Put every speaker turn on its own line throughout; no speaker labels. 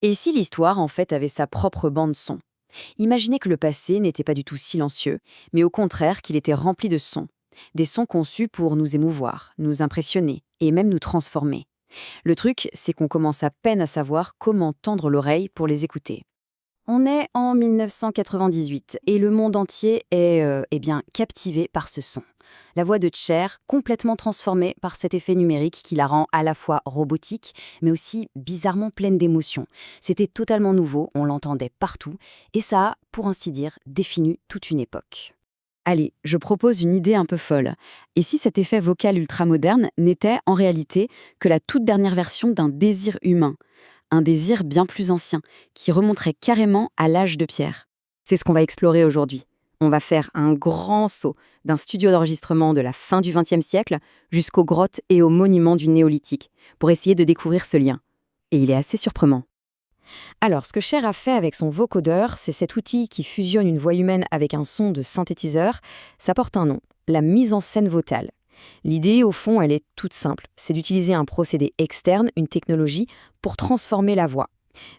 Et si l'histoire, en fait, avait sa propre bande son? Imaginez que le passé n'était pas du tout silencieux, mais au contraire qu'il était rempli de sons. Des sons conçus pour nous émouvoir, nous impressionner et même nous transformer. Le truc, c'est qu'on commence à peine à savoir comment tendre l'oreille pour les écouter. On est en 1998 et le monde entier est captivé par ce son. La voix de Cher, complètement transformée par cet effet numérique qui la rend à la fois robotique, mais aussi bizarrement pleine d'émotions. C'était totalement nouveau, on l'entendait partout, et ça a, pour ainsi dire, défini toute une époque. Allez, je propose une idée un peu folle. Et si cet effet vocal ultramoderne n'était en réalité que la toute dernière version d'un désir humain, un désir bien plus ancien, qui remonterait carrément à l'âge de pierre? C'est ce qu'on va explorer aujourd'hui. On va faire un grand saut d'un studio d'enregistrement de la fin du XXe siècle jusqu'aux grottes et aux monuments du néolithique, pour essayer de découvrir ce lien. Et il est assez surprenant. Alors, ce que Cher a fait avec son vocodeur, c'est cet outil qui fusionne une voix humaine avec un son de synthétiseur. Ça porte un nom, la mise en scène vocale. L'idée, au fond, elle est toute simple. C'est d'utiliser un procédé externe, une technologie, pour transformer la voix.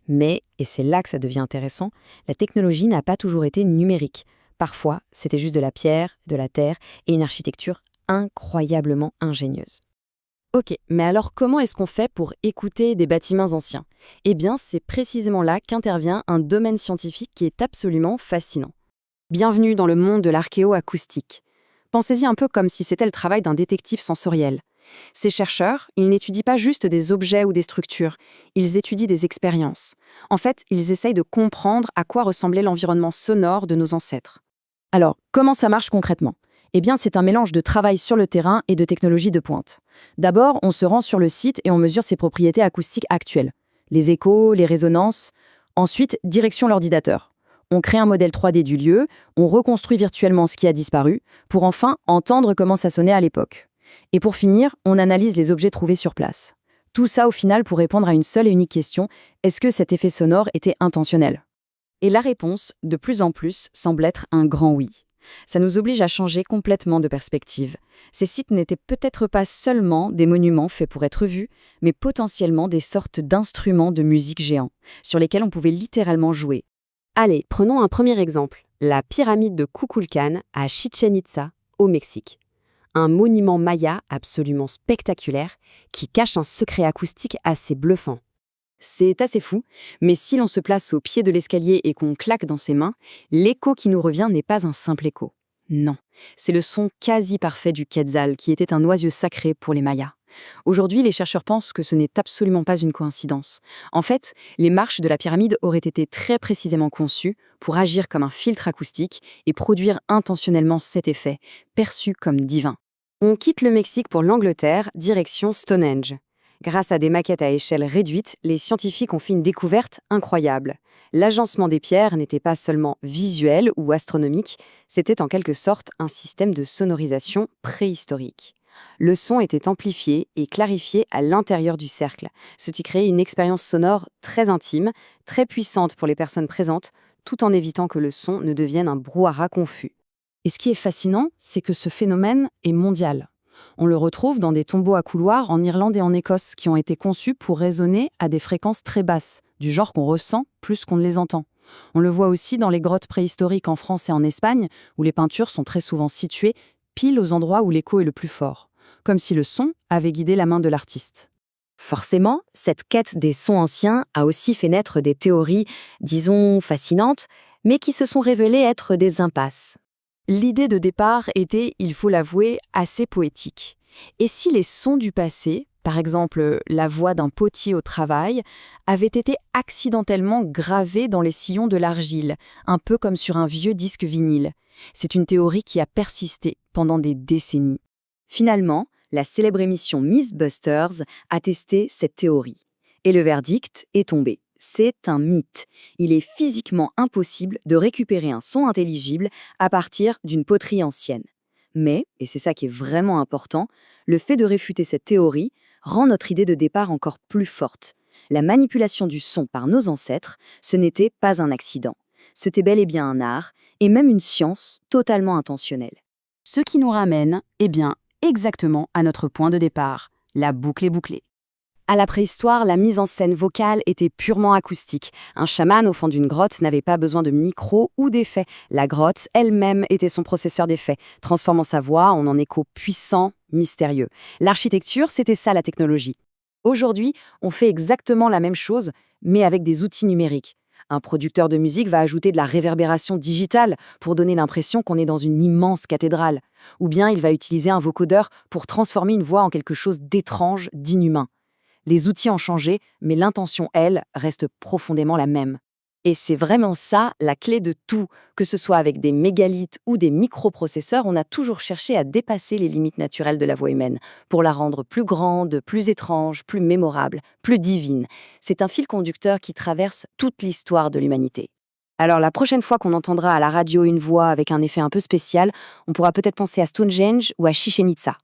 Mais, et c'est là que ça devient intéressant, la technologie n'a pas toujours été numérique. Parfois, c'était juste de la pierre, de la terre et une architecture incroyablement ingénieuse. Ok, mais alors comment est-ce qu'on fait pour écouter des bâtiments anciens? Eh bien, c'est précisément là qu'intervient un domaine scientifique qui est absolument fascinant. Bienvenue dans le monde de l'archéoacoustique. Pensez-y un peu comme si c'était le travail d'un détective sensoriel. Ces chercheurs, ils n'étudient pas juste des objets ou des structures, ils étudient des expériences. En fait, ils essayent de comprendre à quoi ressemblait l'environnement sonore de nos ancêtres. Alors, comment ça marche concrètement? Eh bien, c'est un mélange de travail sur le terrain et de technologies de pointe. D'abord, on se rend sur le site et on mesure ses propriétés acoustiques actuelles. Les échos, les résonances. Ensuite, direction l'ordinateur. On crée un modèle 3D du lieu, on reconstruit virtuellement ce qui a disparu, pour enfin entendre comment ça sonnait à l'époque. Et pour finir, on analyse les objets trouvés sur place. Tout ça au final pour répondre à une seule et unique question, est-ce que cet effet sonore était intentionnel? Et la réponse, de plus en plus, semble être un grand oui. Ça nous oblige à changer complètement de perspective. Ces sites n'étaient peut-être pas seulement des monuments faits pour être vus, mais potentiellement des sortes d'instruments de musique géants, sur lesquels on pouvait littéralement jouer. Allez, prenons un premier exemple, la pyramide de Kukulcán à Chichen Itza, au Mexique. Un monument maya absolument spectaculaire qui cache un secret acoustique assez bluffant. C'est assez fou, mais si l'on se place au pied de l'escalier et qu'on claque dans ses mains, l'écho qui nous revient n'est pas un simple écho. Non, c'est le son quasi parfait du quetzal qui était un oiseau sacré pour les Mayas. Aujourd'hui, les chercheurs pensent que ce n'est absolument pas une coïncidence. En fait, les marches de la pyramide auraient été très précisément conçues pour agir comme un filtre acoustique et produire intentionnellement cet effet, perçu comme divin. On quitte le Mexique pour l'Angleterre, direction Stonehenge. Grâce à des maquettes à échelle réduite, les scientifiques ont fait une découverte incroyable. L'agencement des pierres n'était pas seulement visuel ou astronomique, c'était en quelque sorte un système de sonorisation préhistorique. Le son était amplifié et clarifié à l'intérieur du cercle, ce qui créait une expérience sonore très intime, très puissante pour les personnes présentes, tout en évitant que le son ne devienne un brouhaha confus. Et ce qui est fascinant, c'est que ce phénomène est mondial. On le retrouve dans des tombeaux à couloirs en Irlande et en Écosse qui ont été conçus pour résonner à des fréquences très basses, du genre qu'on ressent plus qu'on ne les entend. On le voit aussi dans les grottes préhistoriques en France et en Espagne, où les peintures sont très souvent situées pile aux endroits où l'écho est le plus fort, comme si le son avait guidé la main de l'artiste. Forcément, cette quête des sons anciens a aussi fait naître des théories, disons, fascinantes, mais qui se sont révélées être des impasses. L'idée de départ était, il faut l'avouer, assez poétique. Et si les sons du passé, par exemple la voix d'un potier au travail, avaient été accidentellement gravés dans les sillons de l'argile, un peu comme sur un vieux disque vinyle? C'est une théorie qui a persisté pendant des décennies. Finalement, la célèbre émission Mythbusters a testé cette théorie. Et le verdict est tombé. C'est un mythe. Il est physiquement impossible de récupérer un son intelligible à partir d'une poterie ancienne. Mais, et c'est ça qui est vraiment important, le fait de réfuter cette théorie rend notre idée de départ encore plus forte. La manipulation du son par nos ancêtres, ce n'était pas un accident. C'était bel et bien un art, et même une science totalement intentionnelle. Ce qui nous ramène, exactement à notre point de départ. La boucle est bouclée. À la préhistoire, la mise en scène vocale était purement acoustique. Un chaman au fond d'une grotte n'avait pas besoin de micro ou d'effets. La grotte elle-même était son processeur d'effets, transformant sa voix en un écho puissant, mystérieux. L'architecture, c'était ça la technologie. Aujourd'hui, on fait exactement la même chose, mais avec des outils numériques. Un producteur de musique va ajouter de la réverbération digitale pour donner l'impression qu'on est dans une immense cathédrale. Ou bien il va utiliser un vocodeur pour transformer une voix en quelque chose d'étrange, d'inhumain. Les outils ont changé, mais l'intention, elle, reste profondément la même. Et c'est vraiment ça, la clé de tout. Que ce soit avec des mégalithes ou des microprocesseurs, on a toujours cherché à dépasser les limites naturelles de la voix humaine, pour la rendre plus grande, plus étrange, plus mémorable, plus divine. C'est un fil conducteur qui traverse toute l'histoire de l'humanité. Alors la prochaine fois qu'on entendra à la radio une voix avec un effet un peu spécial, on pourra peut-être penser à Stonehenge ou à Chichén Itzá.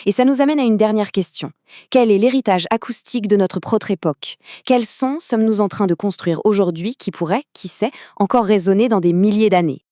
Et ça nous amène à une dernière question. Quel est l'héritage acoustique de notre propre époque? Quels sons sommes-nous en train de construire aujourd'hui qui pourraient, qui sait, encore résonner dans des milliers d'années?